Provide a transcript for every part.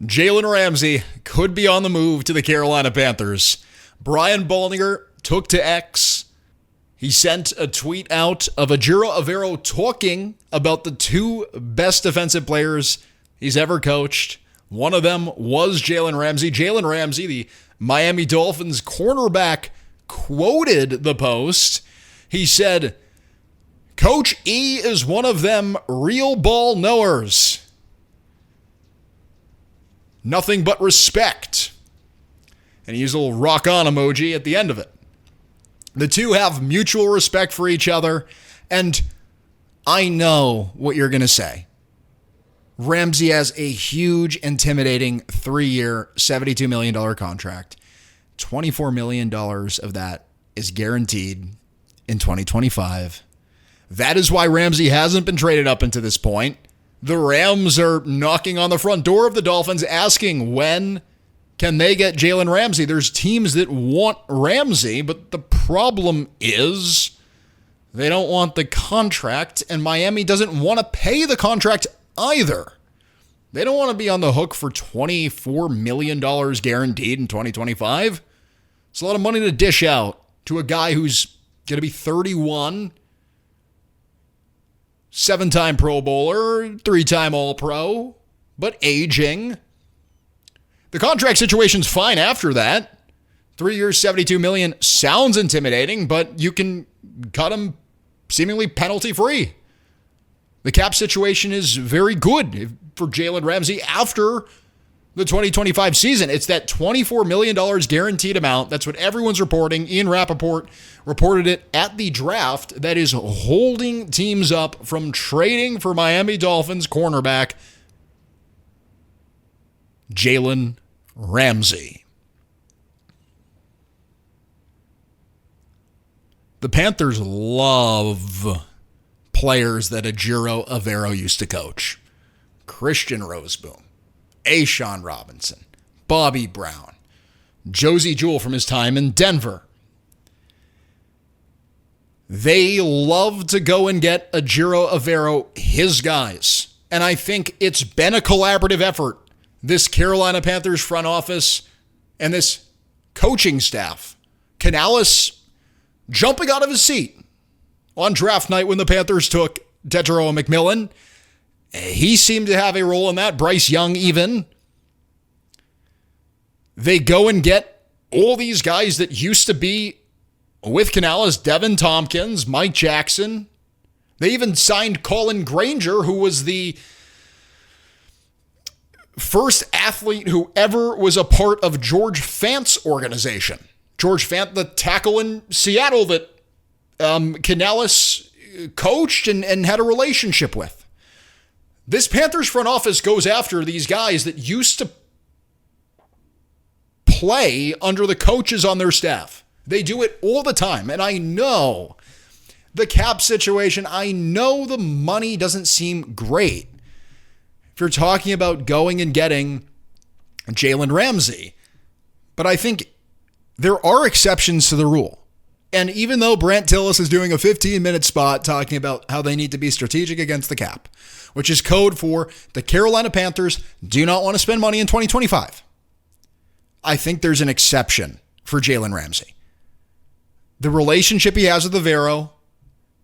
Jalen Ramsey could be on the move to the Carolina Panthers. Brian Baldinger took to X. He sent a tweet out of Ejiro Evero talking about the two best defensive players he's ever coached. One of them was Jalen Ramsey. Jalen Ramsey, the Miami Dolphins cornerback, quoted the post. He said, "Coach E is one of them real ball knowers. Nothing but respect." And he used a little rock on emoji at the end of it. The two have mutual respect for each other, and I know what you're going to say. Ramsey has a huge, intimidating 3-year, $72 million contract. $24 million of that is guaranteed in 2025. That is why Ramsey hasn't been traded up until this point. The Rams are knocking on the front door of the Dolphins asking when can they get Jalen Ramsey. There's teams that want Ramsey, but the problem is they don't want the contract, and Miami doesn't want to pay the contract either. They don't want to be on the hook for $24 million guaranteed in 2025. It's a lot of money to dish out to a guy who's going to be 31, 7-time Pro Bowler, 3-time All-Pro, but aging. The contract situation's fine after that. 3 years, $72 million sounds intimidating, but you can cut him seemingly penalty-free. The cap situation is very good for Jalen Ramsey after the 2025 season. It's that $24 million guaranteed amount. That's what everyone's reporting. Ian Rappaport reported it at the draft. That is holding teams up from trading for Miami Dolphins cornerback Jalen Ramsey. The Panthers love players that Ejiro Evero used to coach. Christian Roseboom, A'Shawn Robinson, Bobby Brown, Josie Jewell from his time in Denver. They love to go and get Ejiro Evero, his guys. And I think it's been a collaborative effort. This Carolina Panthers front office and this coaching staff. Canales jumping out of his seat on draft night when the Panthers took Tetairoa McMillan. He seemed to have a role in that. Bryce Young even. They go and get all these guys that used to be with Canales, Devin Tompkins, Mike Jackson. They even signed Colin Granger, who was the first athlete who ever was a part of George Fant's organization. George Fant, the tackle in Seattle that Canales coached and had a relationship with. This Panthers front office goes after these guys that used to play under the coaches on their staff. They do it all the time. And I know the cap situation, I know the money doesn't seem great. If you're talking about going and getting Jalen Ramsey. But I think there are exceptions to the rule. And even though Brant Tillis is doing a 15-minute spot talking about how they need to be strategic against the cap, which is code for the Carolina Panthers do not want to spend money in 2025, I think there's an exception for Jalen Ramsey. The relationship he has with Evero,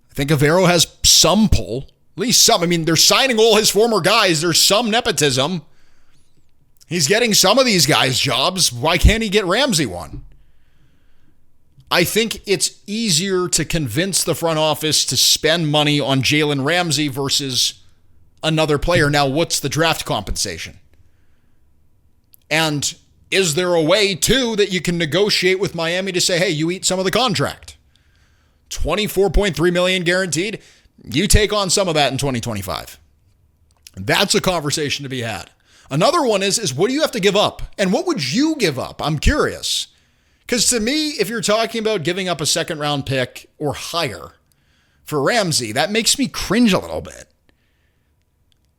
I think Evero has some pull, at least some. I mean, they're signing all his former guys. There's some nepotism. He's getting some of these guys jobs. Why can't he get Ramsey one? I think it's easier to convince the front office to spend money on Jalen Ramsey versus another player. Now, what's the draft compensation? And is there a way, too, that you can negotiate with Miami to say, hey, you eat some of the contract? $24.3 million guaranteed. You take on some of that in 2025. That's a conversation to be had. Another one is what do you have to give up? And what would you give up? I'm curious. Because to me, if you're talking about giving up a second-round pick or higher for Ramsey, that makes me cringe a little bit.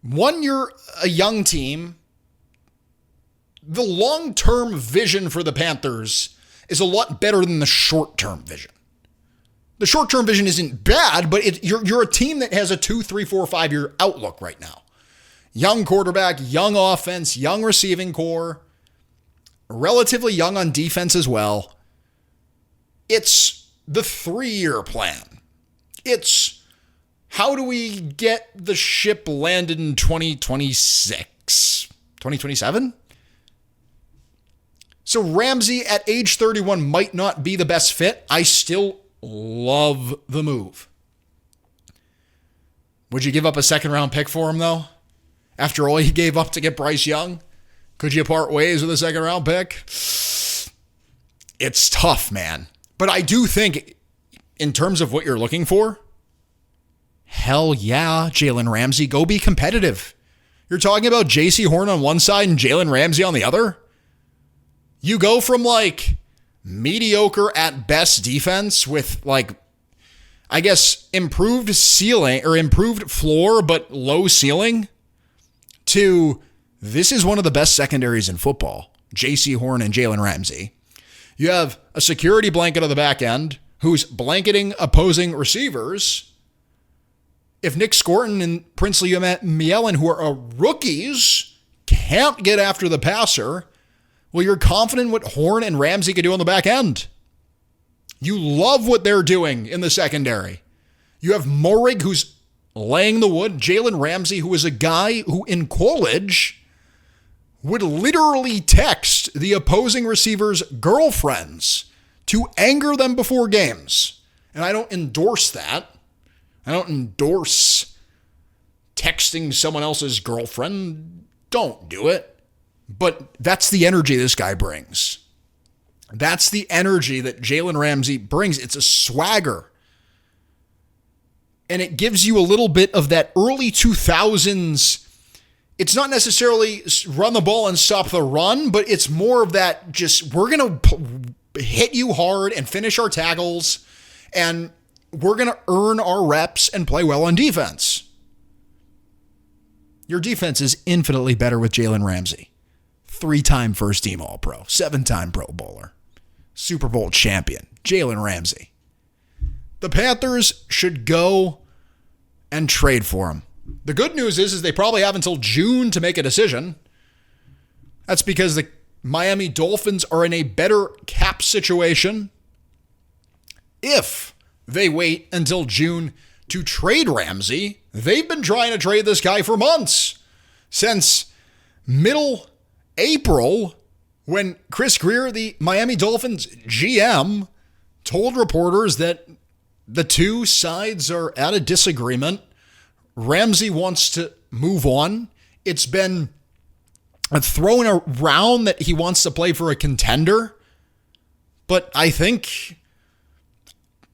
One, you're a young team. The long-term vision for the Panthers is a lot better than the short-term vision. The short-term vision isn't bad, but you're a team that has a 2, 3, 4, 5-year outlook right now. young quarterback, young offense, young receiving core, relatively young on defense as well. It's the 3-year plan. It's how do we get the ship landed in 2026, 2027? So Ramsey at age 31 might not be the best fit. I still love the move. Would you give up a second-round pick for him, though? After all he gave up to get Bryce Young? Could you part ways with a second-round pick? It's tough, man. But I do think, in terms of what you're looking for, hell yeah, Jalen Ramsey, go be competitive. You're talking about J.C. Horn on one side and Jalen Ramsey on the other? You go from, like, mediocre at best defense with, like, I guess, improved ceiling or improved floor, but low ceiling, to this is one of the best secondaries in football, J.C. Horn and Jalen Ramsey. You have a security blanket on the back end who's blanketing opposing receivers. If Nick Scorton and Princely Mielen, who are rookies, can't get after the passer, well, you're confident what Horn and Ramsey can do on the back end. You love what they're doing in the secondary. You have Moehrig, who's laying the wood. Jalen Ramsey, who is a guy who in college would literally text the opposing receivers' girlfriends to anger them before games. And I don't endorse that. I don't endorse texting someone else's girlfriend. Don't do it. But that's the energy this guy brings. That's the energy that Jalen Ramsey brings. It's a swagger. And it gives you a little bit of that early 2000s. It's not necessarily run the ball and stop the run, but it's more of that just we're going to hit you hard and finish our tackles, and we're going to earn our reps and play well on defense. Your defense is infinitely better with Jalen Ramsey. 3-time first-team All-Pro, 7-time Pro Bowler, Super Bowl champion, Jalen Ramsey. The Panthers should go and trade for him. The good news is they probably have until June to make a decision. That's because the Miami Dolphins are in a better cap situation if they wait until June to trade Ramsey. They've been trying to trade this guy for months, since middle April, when Chris Grier, the Miami Dolphins GM, told reporters that the two sides are at a disagreement. Ramsey wants to move on. It's been thrown around that he wants to play for a contender. But I think,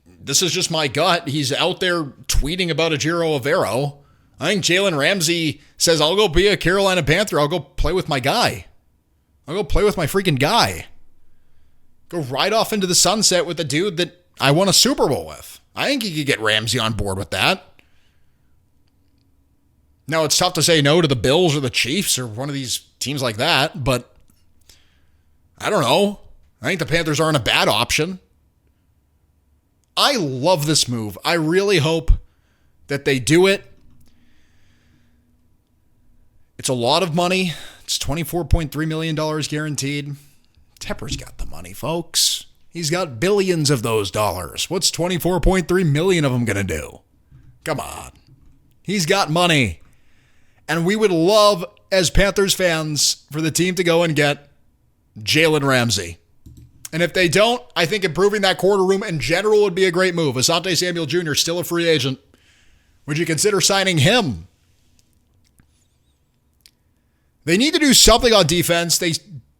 this is just my gut, he's out there tweeting about Ejiro Evero. I think Jalen Ramsey says, I'll go be a Carolina Panther. I'll go play with my guy. I'll go play with my freaking guy. Go right off into the sunset with the dude that I won a Super Bowl with. I think he could get Ramsey on board with that. Now, it's tough to say no to the Bills or the Chiefs or one of these teams like that, but I don't know. I think the Panthers aren't a bad option. I love this move. I really hope that they do it. It's a lot of money. It's $24.3 million guaranteed. Tepper's got the money, folks. He's got billions of those dollars. What's 24.3 million of them going to do? Come on. He's got money. And we would love, as Panthers fans, for the team to go and get Jalen Ramsey. And if they don't, I think improving that corner room in general would be a great move. Asante Samuel Jr., still a free agent. Would you consider signing him? They need to do something on defense. They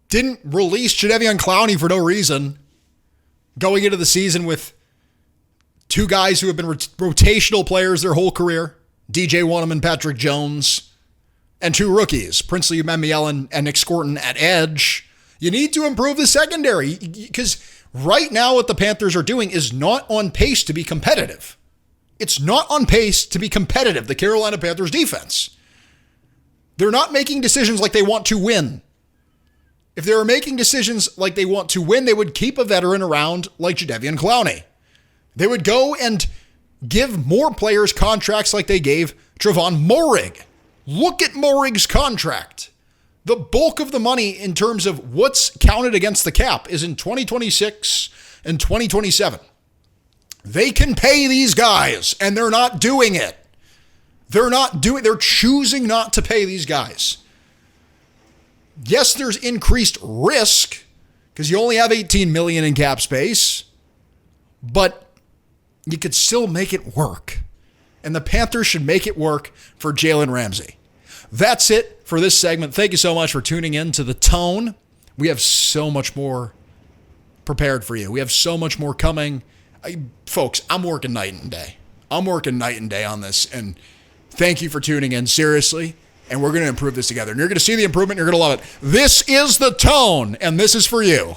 didn't release Jadeveon Clowney for no reason. Going into the season with two guys who have been rotational players their whole career, DJ Wonnum and Patrick Jones, and two rookies, Princely Mielen and Nick Scorton at edge. You need to improve the secondary, because right now what the Panthers are doing is not on pace to be competitive. It's not on pace to be competitive, the Carolina Panthers defense. They're not making decisions like they want to win. If they were making decisions like they want to win, they would keep a veteran around like Jadeveon Clowney. They would go and give more players contracts like they gave Trevon Moehrig. Look at Morig's contract. The bulk of the money in terms of what's counted against the cap is in 2026 and 2027. They can pay these guys, and they're not doing it. They're choosing not to pay these guys. Yes, there's increased risk because you only have 18 million in cap space, but you could still make it work. And the Panthers should make it work for Jalen Ramsey. That's it for this segment. Thank you so much for tuning in to The Tone. We have so much more prepared for you. We have so much more coming. Folks, I'm working night and day. I'm working night and day on this, and thank you for tuning in, seriously. And we're going to improve this together. And you're going to see the improvement. You're going to love it. This is The Tone, and this is for you.